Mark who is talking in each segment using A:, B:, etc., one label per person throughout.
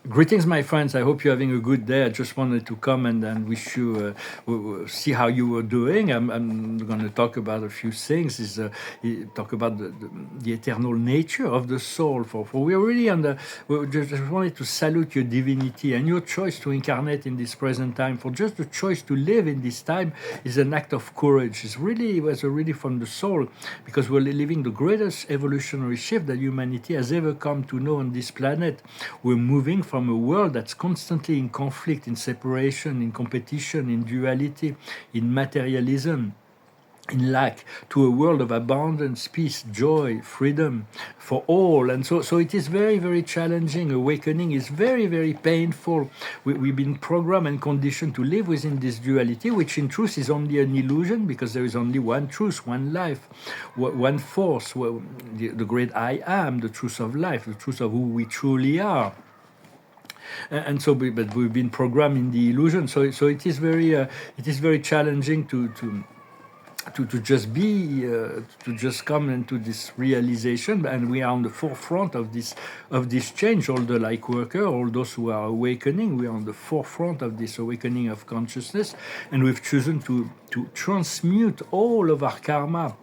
A: Greetings, my friends. I hope you're having a good day. I just wanted to come and wish you see how you were doing. I'm going to talk about a few things. Talk about the eternal nature of the soul. For we are really on the. We just wanted to salute your divinity and your choice to incarnate in this present time. For just the choice to live in this time is an act of courage. It was really from the soul, because we're living the greatest evolutionary shift that humanity has ever come to know on this planet. We're moving from a world that's constantly in conflict, in separation, in competition, in duality, in materialism, in lack, to a world of abundance, peace, joy, freedom for all. And so it is very, very challenging. Awakening is very, very painful. We've been programmed and conditioned to live within this duality, which in truth is only an illusion, because there is only one truth, one life, one force, the great I am, the truth of life, the truth of who we truly are. And so, but we've been programmed in the illusion. So it is very challenging to just be to just come into this realization. And we are on the forefront of this change. All the light worker, all those who are awakening, we are on the forefront of this awakening of consciousness, and we've chosen to transmute all of our karma,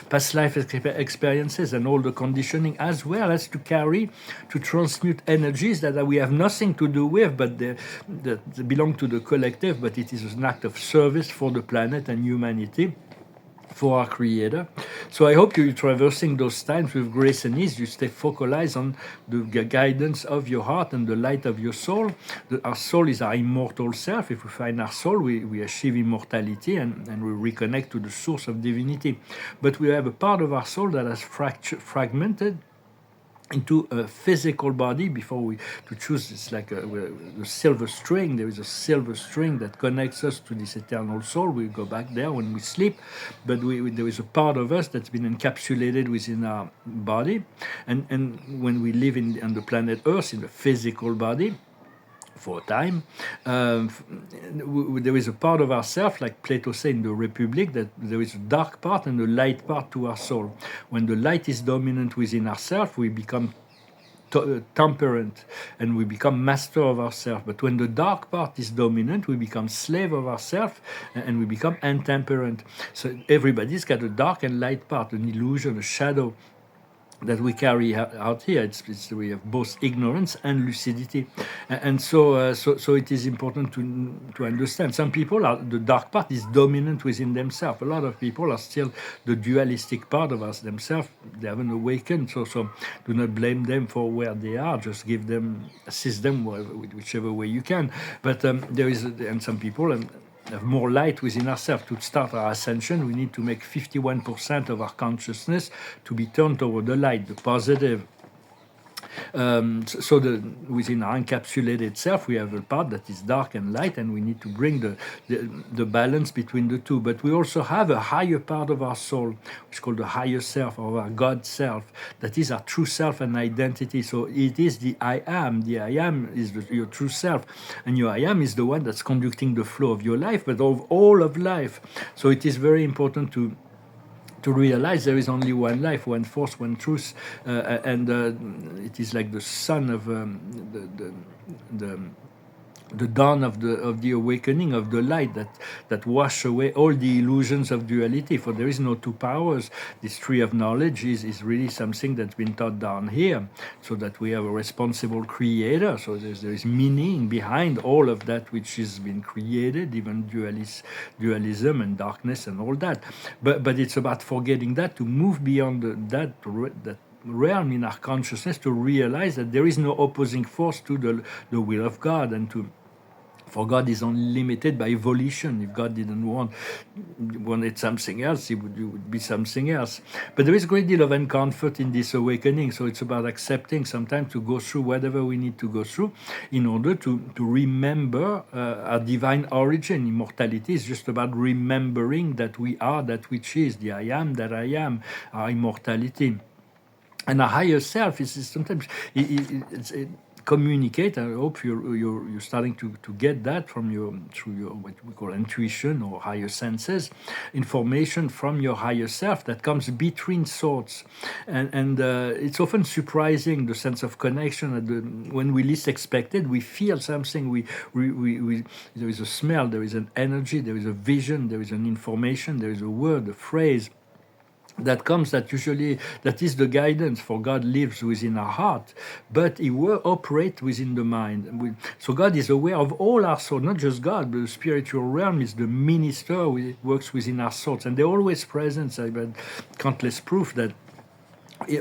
A: past life experiences, and all the conditioning, as well as to transmute energies that we have nothing to do with, but that belong to the collective, but it is an act of service for the planet and humanity, for our Creator. So I hope you're traversing those times with grace and ease. You stay focalized on the guidance of your heart and the light of your soul. Our soul is our immortal self. If we find our soul, we achieve immortality, and we reconnect to the source of divinity. But we have a part of our soul that has fragmented into a physical body. Before we to choose, it's like the silver string. There is a silver string that connects us to this eternal soul. We go back there when we sleep, but there is a part of us that's been encapsulated within our body, and when we live on the planet Earth in the physical body for a time, there is a part of ourself, like Plato said in the Republic, that there is a dark part and a light part to our soul. When the light is dominant within ourselves, we become temperate, and we become master of ourselves. But when the dark part is dominant, we become slave of ourselves, and we become intemperate. So everybody's got a dark and light part, an illusion, a shadow that we carry out here. We have both ignorance and lucidity, and so it is important to understand. Some people the dark part is dominant within themselves. A lot of people are still the dualistic part of us themselves. They haven't awakened. So do not blame them for where they are. Just assist them whichever way you can. But there is, and some people have more light within ourselves. To start our ascension, we need to make 51% of our consciousness to be turned toward the light, the positive. Within our encapsulated self, we have a part that is dark and light, and we need to bring the balance between the two. But we also have a higher part of our soul, which is called the higher self, or our God self. That is our true self and identity. So it is the I am. The I am is your true self, and your I am is the one that's conducting the flow of your life, but of all of life. So it is very important to realize there is only one life, one force, one truth, and it is like the sun of the dawn of the awakening of the light that wash away all the illusions of duality. For there is no two powers. This tree of knowledge is really something that's been taught down here, so that we have a responsible creator. So there is meaning behind all of that which has been created, even dualism and darkness and all that. But it's about forgetting that, to move beyond that realm in our consciousness, to realize that there is no opposing force to the will of God, and for God is only limited by volition. If God didn't wanted something else, it would be something else. But there is a great deal of uncomfort in this awakening, so it's about accepting sometimes to go through whatever we need to go through in order to remember our divine origin. Immortality is just about remembering that we are that which is, the I am that I am, our immortality. And our higher self is sometimes communicate. I hope you're starting to get that from through your what we call intuition or higher senses, information from your higher self that comes between thoughts, and it's often surprising, the sense of connection at when we least expect it. We feel something. We there is a smell, there is an energy, there is a vision, there is an information, there is a word, a phrase that comes, that is the guidance. For God lives within our heart, but he will operate within the mind. So God is aware of all our thoughts, not just God, but the spiritual realm is the minister who works within our thoughts, and they're always present. I've had countless proof that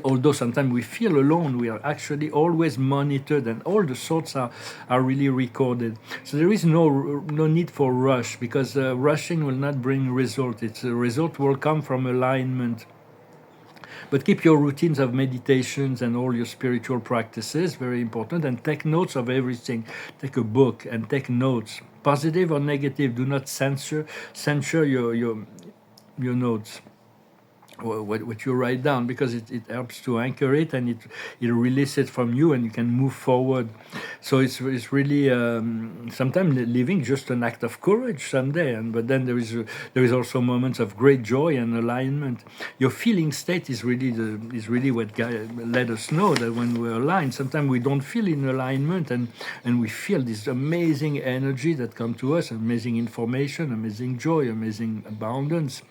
A: although sometimes we feel alone, we are actually always monitored, and all the thoughts are really recorded. So there is no need for rush, because rushing will not bring result. A result will come from alignment. But keep your routines of meditations and all your spiritual practices, very important, and take notes of everything. Take a book and take notes, positive or negative. Do not censure your notes, what you write down, because it helps to anchor it, and it releases it from you, and you can move forward. So it's really sometimes living just an act of courage someday, but then there is also moments of great joy and alignment. Your feeling state is really what let us know that when we're aligned. Sometimes we don't feel in alignment, and we feel this amazing energy that comes to us, amazing information, amazing joy, amazing abundance.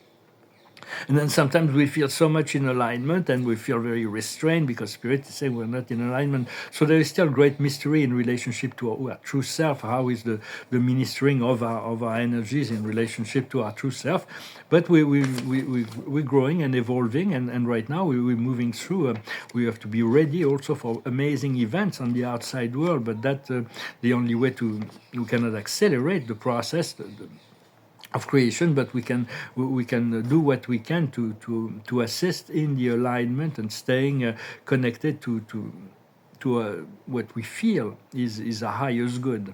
A: And then sometimes we feel so much in alignment, and we feel very restrained because Spirit is saying we're not in alignment. So there is still great mystery in relationship to our true self. How is the ministering of our energies in relationship to our true self? But we're growing and evolving, and right now we're moving through. We have to be ready also for amazing events on the outside world. But that's the only way we cannot accelerate the process of creation, but we can do what we can to assist in the alignment and staying connected to what we feel is our highest good.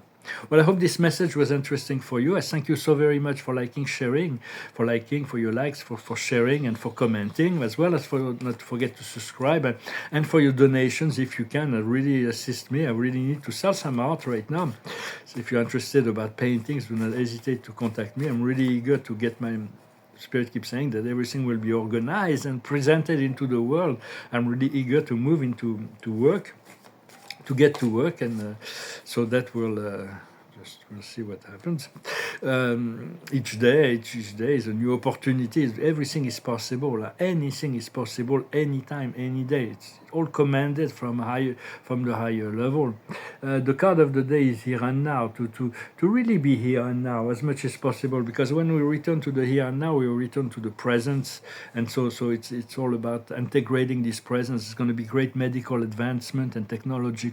A: Well, I hope this message was interesting for you. I thank you so very much for sharing, for your likes, for sharing, and for commenting, as well as for not to forget to subscribe, and for your donations if you can. Really assist me. I really need to sell some art right now. So if you're interested about paintings, do not hesitate to contact me. I'm really eager to get my Spirit keeps saying that everything will be organized and presented into the world. I'm really eager to move into work. To get to work, and so that will we'll see what happens. Each day is a new opportunity. Everything is possible. Anything is possible, anytime, any day. It's all commanded from the higher level. The card of the day is here and now. To really be here and now as much as possible, because when we return to the here and now, we return to the presence, and so it's all about integrating this presence. It's going to be great medical advancement and technologies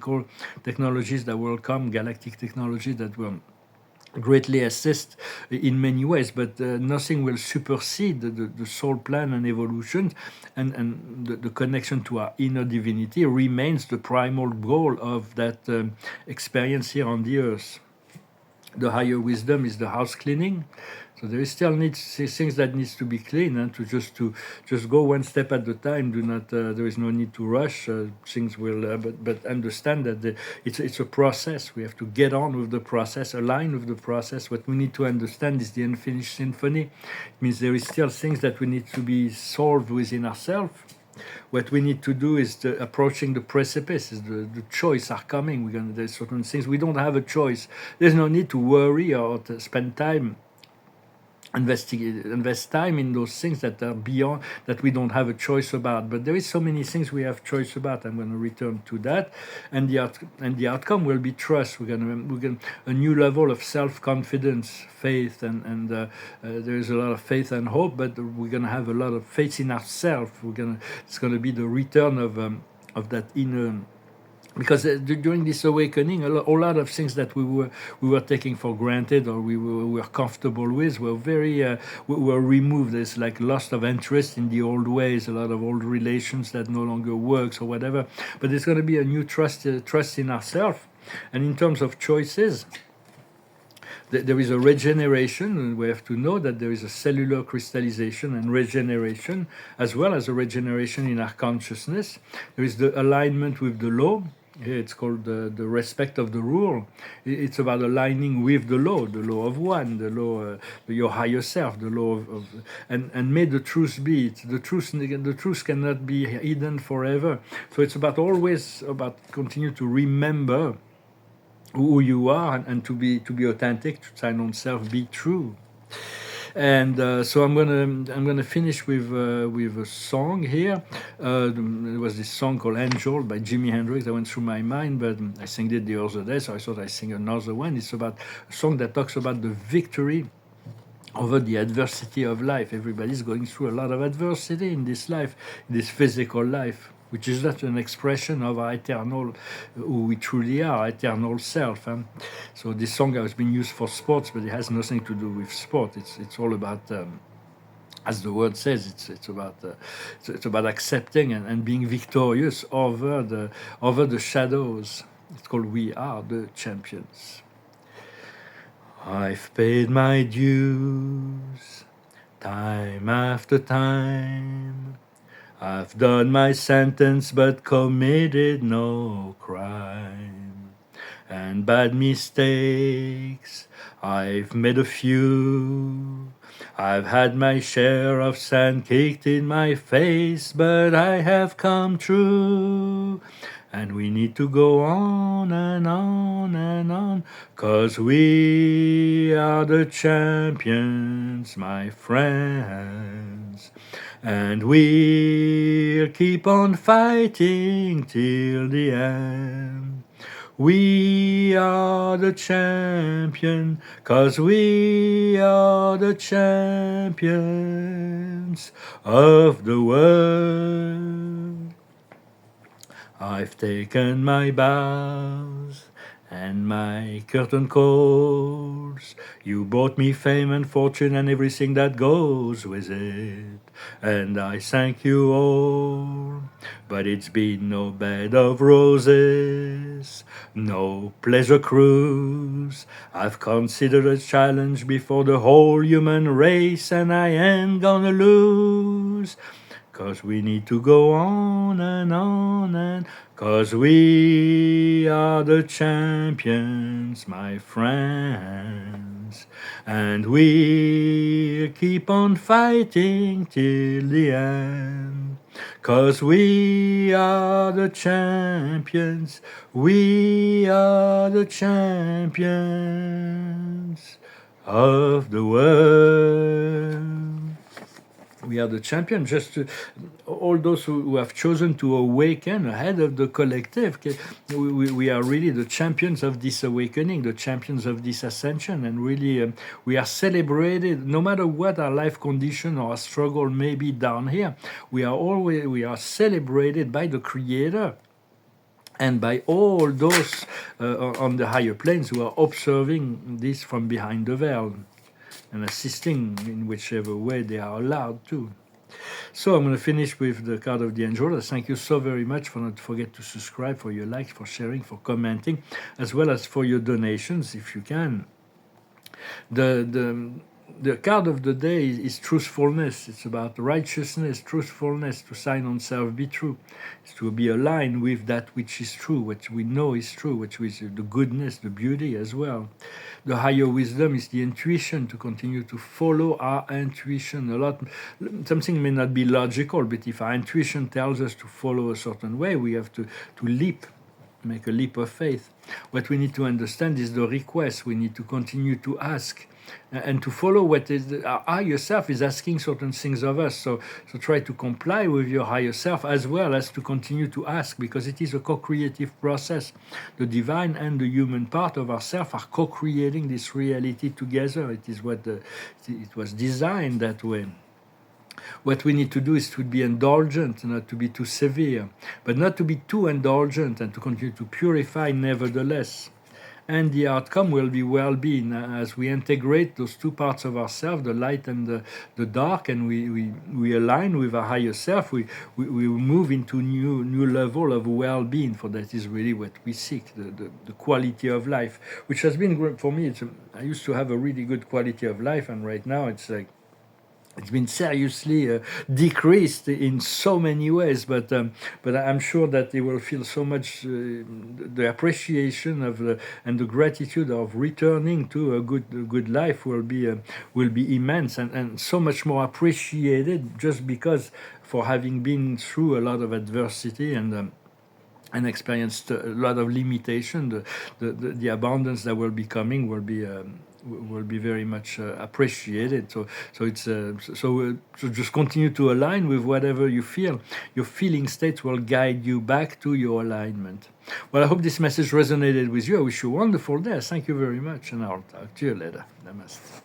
A: that will come, galactic technology that will greatly assist in many ways, but nothing will supersede the soul plan and evolution, and the connection to our inner divinity remains the primal goal of that experience here on the earth. The higher wisdom is the house cleaning. So there is still things that needs to be clean, and to just go one step at a time. Do not. There is no need to rush. Things will, but understand that it's a process. We have to get on with the process, align with the process. What we need to understand is the unfinished symphony. It means there is still things that we need to be solved within ourselves. What we need to do is approaching the precipice. The choice are coming. There's certain things we don't have a choice. There's no need to worry or to spend time. Invest time in those things that are beyond, that we don't have a choice about. But there is so many things we have choice about. I'm going to return to that, and the outcome will be trust. We're going a new level of self-confidence, faith, and there is a lot of faith and hope. But we're going to have a lot of faith in ourselves. It's going to be the return of that inner. Because during this awakening, a lot of things that we were taking for granted, or we were comfortable with, were were removed. There's like loss of interest in the old ways, a lot of old relations that no longer works or whatever. But there's going to be a new trust in ourselves. And in terms of choices, there is a regeneration, and we have to know that there is a cellular crystallization and regeneration, as well as a regeneration in our consciousness. There is the alignment with the law. It's called the respect of the rule. It's about aligning with the law of one, the law, your higher self, the law of and may the truth be. The truth cannot be hidden forever. So it's about always about continue to remember who you are and to be authentic, to sign on self, be true. And so I'm gonna finish with a song here. There was this song called "Angel" by Jimi Hendrix that went through my mind, but I sang it the other day, so I thought I'd sing another one. It's about a song that talks about the victory over the adversity of life. Everybody's going through a lot of adversity in this life, in this physical life, which is not an expression of our eternal, who we truly are, our eternal self. So this song has been used for sports, but it has nothing to do with sport. It's all about, as the word says, it's about accepting and being victorious over the shadows. It's called "We Are the Champions." I've paid my dues, time after time. I've done my sentence but committed no crime. And bad mistakes, I've made a few. I've had my share of sand kicked in my face, but I have come true. And we need to go on and on and on, 'cause we are the champions, my friends. And we'll keep on fighting till the end. We are the champion, 'cause we are the champions of the world. I've taken my bows and my curtain calls. You brought me fame and fortune and everything that goes with it, and I thank you all. But it's been no bed of roses, no pleasure cruise. I've considered a challenge before the whole human race, and I ain't gonna lose. 'Cause we need to go on and 'cause we are the champions, my friends. And we'll keep on fighting till the end. 'Cause we are the champions, we are the champions of the world. We are the champion. All those who have chosen to awaken ahead of the collective. We are really the champions of this awakening, the champions of this ascension, and really we are celebrated. No matter what our life condition or our struggle may be down here, we are celebrated by the Creator and by all those on the higher planes who are observing this from behind the veil and assisting in whichever way they are allowed to. So I'm going to finish with the card of the angel. Thank you so very much for not forget to subscribe, for your likes, for sharing, for commenting, as well as for your donations if you can. The card of the day is truthfulness. It's about righteousness, truthfulness, to sign on self, be true. It's to be aligned with that which is true, what we know is true, which is the goodness, the beauty as well. The higher wisdom is the intuition, to continue to follow our intuition. Something may not be logical, but if our intuition tells us to follow a certain way, we have to leap, make a leap of faith. What we need to understand is the request. We need to continue to ask and to follow what is our higher self is asking certain things of us. So try to comply with your higher self, as well as to continue to ask, because it is a co-creative process. The divine and the human part of ourself are co-creating this reality together. It is it was designed that way. What we need to do is to be indulgent, not to be too severe, but not to be too indulgent, and to continue to purify nevertheless. And the outcome will be well-being as we integrate those two parts of ourselves, the light and the dark, and we align with our higher self. We move into new level of well-being, for that is really what we seek, the quality of life, which has been great for me. I used to have a really good quality of life, and right now it's like it's been seriously decreased in so many ways, but I'm sure that they will feel so much the appreciation of and the gratitude of returning to a good life will be immense and so much more appreciated just because for having been through a lot of adversity and experienced a lot of limitation. The abundance that will be coming will be very much appreciated. So just continue to align with whatever you feel. Your feeling states will guide you back to your alignment. Well, I hope this message resonated with you. I wish you a wonderful day. Thank you very much, and I'll talk to you later. Namaste.